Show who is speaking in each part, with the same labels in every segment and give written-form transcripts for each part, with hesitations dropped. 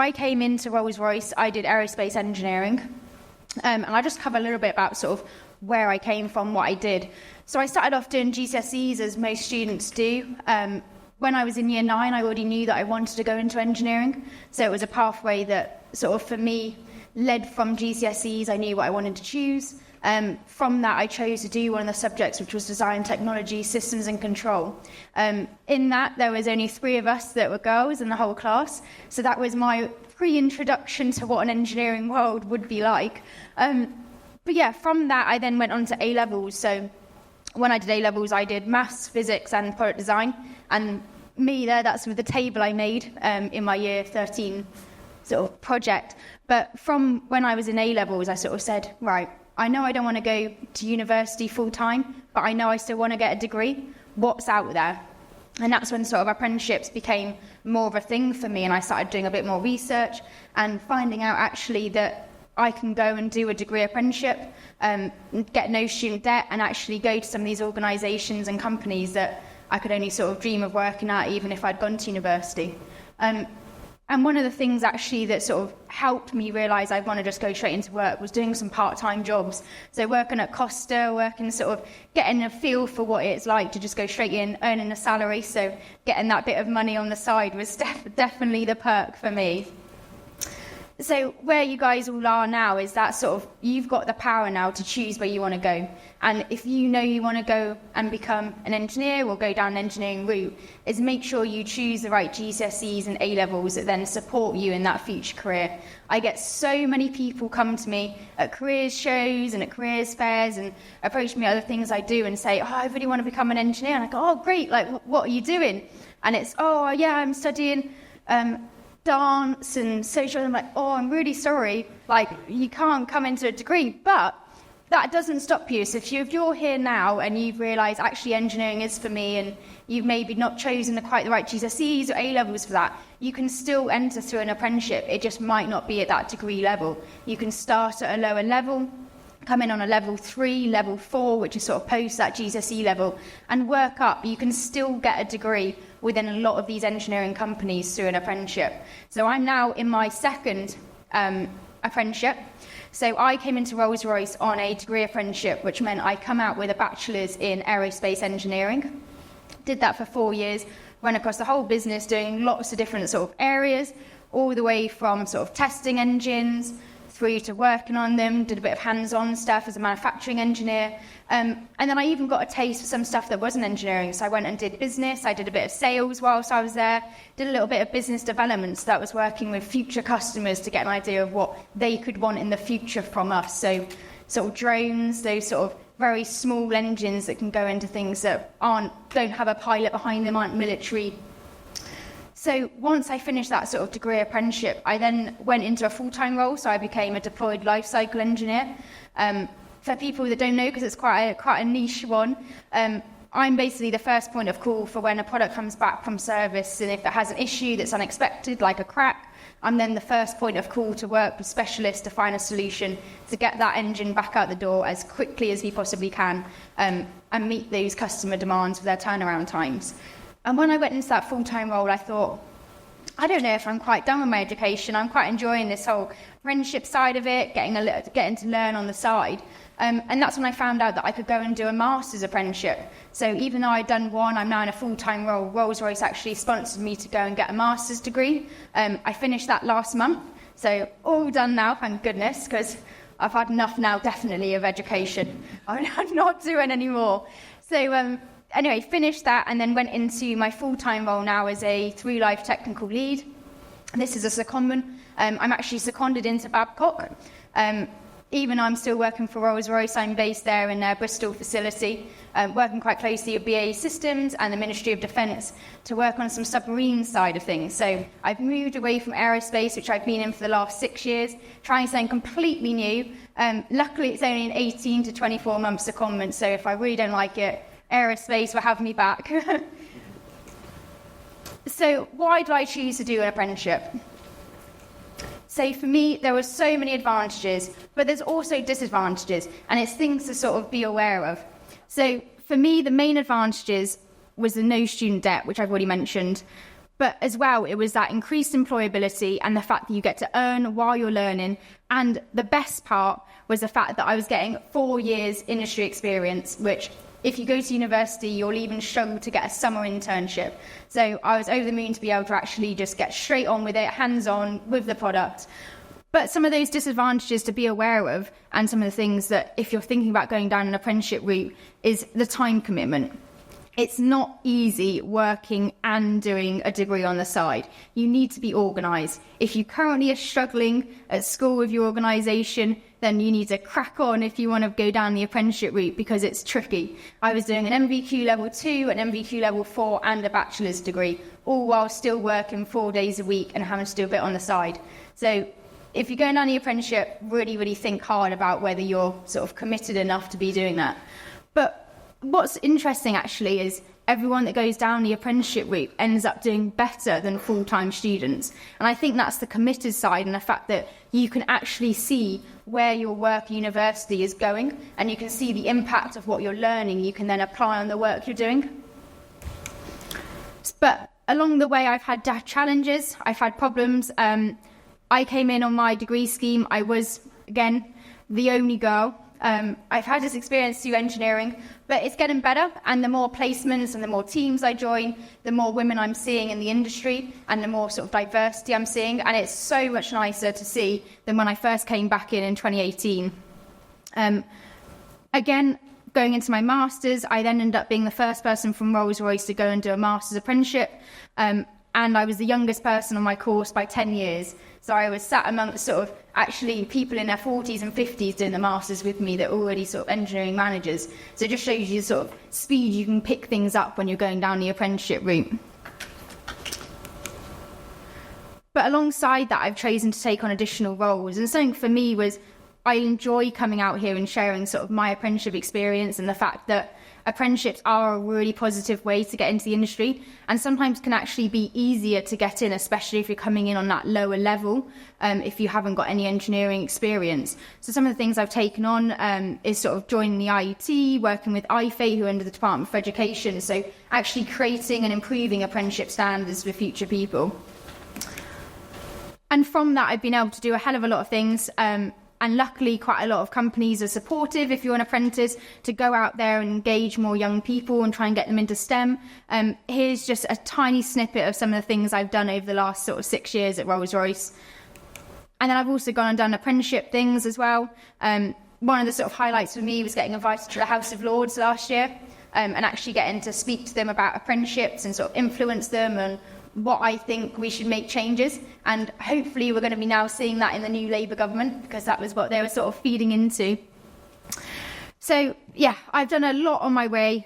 Speaker 1: I came into Rolls-Royce, I did aerospace engineering, and I just cover a little bit about sort of where I came from, what I did. So I started off doing GCSEs, as most students do. When I was in year 9, I already knew that I wanted to go into engineering. So it was a pathway that sort of, for me, led from GCSEs. I knew what I wanted to choose. From that, I chose to do one of the subjects, which was design, technology, systems and control. In that, there was only 3 of us that were girls in the whole class. So that was my pre-introduction to what an engineering world would be like. But yeah, from that, I then went on to A-levels. So when I did A-levels, I did maths, physics and product design. And me there, that's with the table I made in my year 13 sort of project. But from when I was in A-levels, I sort of said, right, I know I don't want to go to university full-time, but I know I still want to get a degree. What's out there? And that's when sort of apprenticeships became more of a thing for me, and I started doing a bit more research and finding out actually that I can go and do a degree apprenticeship, get no student debt, and actually go to some of these organisations and companies that I could only sort of dream of working at, even if I'd gone to university. And one of the things actually that sort of helped me realise I want to just go straight into work was doing some part-time jobs. So working at Costa, sort of getting a feel for what it's like to just go straight in, earning a salary. So getting that bit of money on the side was definitely the perk for me. So where you guys all are now is that sort of, you've got the power now to choose where you want to go. And if you know you want to go and become an engineer or go down an engineering route, is make sure you choose the right GCSEs and A-levels that then support you in that future career. I get so many people come to me at careers shows and at careers fairs and approach me other things I do and say, oh, I really want to become an engineer. And I go, oh, great, like, what are you doing? And it's, oh, yeah, I'm studying dance and social. I'm like, oh, I'm really sorry, like, you can't come into a degree. But that doesn't stop you. So if you're here now and you've realised actually engineering is for me, and you've maybe not chosen quite the right GCSEs or A-levels for that, you can still enter through an apprenticeship. It just might not be at that degree level. You can start at a lower level, come in on a level 3, level 4, which is sort of post that GCSE level, and work up. You can still get a degree within a lot of these engineering companies through an apprenticeship. So I'm now in my second apprenticeship. So I came into Rolls-Royce on a degree apprenticeship, which meant I come out with a bachelor's in aerospace engineering. Did that for 4 years, went across the whole business doing lots of different sort of areas, all the way from sort of testing engines through to working on them, did a bit of hands-on stuff as a manufacturing engineer. And then I even got a taste for some stuff that wasn't engineering. So I went and did business, I did a bit of sales whilst I was there, did a little bit of business development. So that was working with future customers to get an idea of what they could want in the future from us. So sort of drones, those sort of very small engines that can go into things that don't have a pilot behind them, aren't military. So once I finished that sort of degree apprenticeship, I then went into a full-time role. So I became a deployed lifecycle engineer. For people that don't know, because it's quite a niche one, I'm basically the first point of call for when a product comes back from service, and if it has an issue that's unexpected, like a crack, I'm then the first point of call to work with specialists to find a solution to get that engine back out the door as quickly as we possibly can, and meet those customer demands with their turnaround times. And when I went into that full-time role, I thought, I don't know if I'm quite done with my education. I'm quite enjoying this whole apprenticeship side of it, getting to learn on the side. And that's when I found out that I could go and do a master's apprenticeship. So even though I'd done one, I'm now in a full-time role. Rolls-Royce actually sponsored me to go and get a master's degree. I finished that last month. So all done now, thank goodness, because I've had enough now, definitely, of education. I'm not doing any more. So anyway, finished that and then went into my full-time role now as a Through Life technical lead. This is a secondment. I'm actually seconded into Babcock. Even though I'm still working for Rolls-Royce, I'm based there in their Bristol facility, working quite closely with BAE Systems and the Ministry of Defence to work on some submarine side of things. So I've moved away from aerospace, which I've been in for the last 6 years, trying something completely new. Luckily, it's only an 18 to 24 month secondment, so if I really don't like it, aerospace will have me back. So why did I choose to do an apprenticeship? So for me, there were so many advantages, but there's also disadvantages, and it's things to sort of be aware of. So for me, the main advantages was the no student debt, which I've already mentioned. But as well, it was that increased employability and the fact that you get to earn while you're learning. And the best part was the fact that I was getting 4 years industry experience, which if you go to university, you'll even struggle to get a summer internship. So I was over the moon to be able to actually just get straight on with it, hands-on with the product. But some of those disadvantages to be aware of, and some of the things that if you're thinking about going down an apprenticeship route, is the time commitment. It's not easy working and doing a degree on the side. You need to be organised. If you currently are struggling at school with your organisation, then you need to crack on if you want to go down the apprenticeship route, because it's tricky. I was doing an MVQ level 2, an MVQ level 4 and a bachelor's degree, all while still working 4 days a week and having to do a bit on the side. So if you're going down the apprenticeship, really, really think hard about whether you're sort of committed enough to be doing that. But what's interesting actually is everyone that goes down the apprenticeship route ends up doing better than full-time students. And I think that's the committed side, and the fact that you can actually see where your work at university is going, and you can see the impact of what you're learning. You can then apply on the work you're doing. But along the way, I've had challenges, I've had problems. I came in on my degree scheme. I was, again, the only girl. I've had this experience through engineering, but it's getting better, and the more placements and the more teams I join, the more women I'm seeing in the industry and the more sort of diversity I'm seeing, and it's so much nicer to see than when I first came back in 2018. Again, going into my master's, I then ended up being the first person from Rolls-Royce to go and do a master's apprenticeship, and I was the youngest person on my course by 10 years. So I was sat amongst sort of actually people in their 40s and 50s doing the masters with me that are already sort of engineering managers. So it just shows you the sort of speed you can pick things up when you're going down the apprenticeship route. But alongside that, I've chosen to take on additional roles. And something for me was I enjoy coming out here and sharing sort of my apprenticeship experience, and the fact that apprenticeships are a really positive way to get into the industry, and sometimes can actually be easier to get in, especially if you're coming in on that lower level, if you haven't got any engineering experience. So some of the things I've taken on is sort of joining the IET, working with IFE, who are under the Department for Education, so actually creating and improving apprenticeship standards for future people. And from that, I've been able to do a hell of a lot of things. And luckily, quite a lot of companies are supportive if you're an apprentice to go out there and engage more young people and try and get them into STEM. Here's just a tiny snippet of some of the things I've done over the last sort of 6 years at Rolls-Royce. And then I've also gone and done apprenticeship things as well. One of the sort of highlights for me was getting invited to the House of Lords last year, and actually getting to speak to them about apprenticeships and sort of influence them and what I think we should make changes. And hopefully we're going to be now seeing that in the new Labour government, because that was what they were sort of feeding into. So yeah, I've done a lot on my way,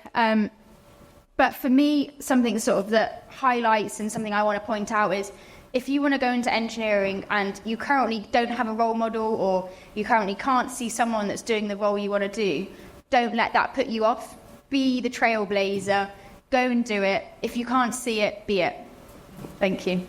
Speaker 1: but for me, something sort of that highlights and something I want to point out is, if you want to go into engineering and you currently don't have a role model, or you currently can't see someone that's doing the role you want to do, don't let that put you off. Be the trailblazer, go and do it. If you can't see it, be it. Thank you.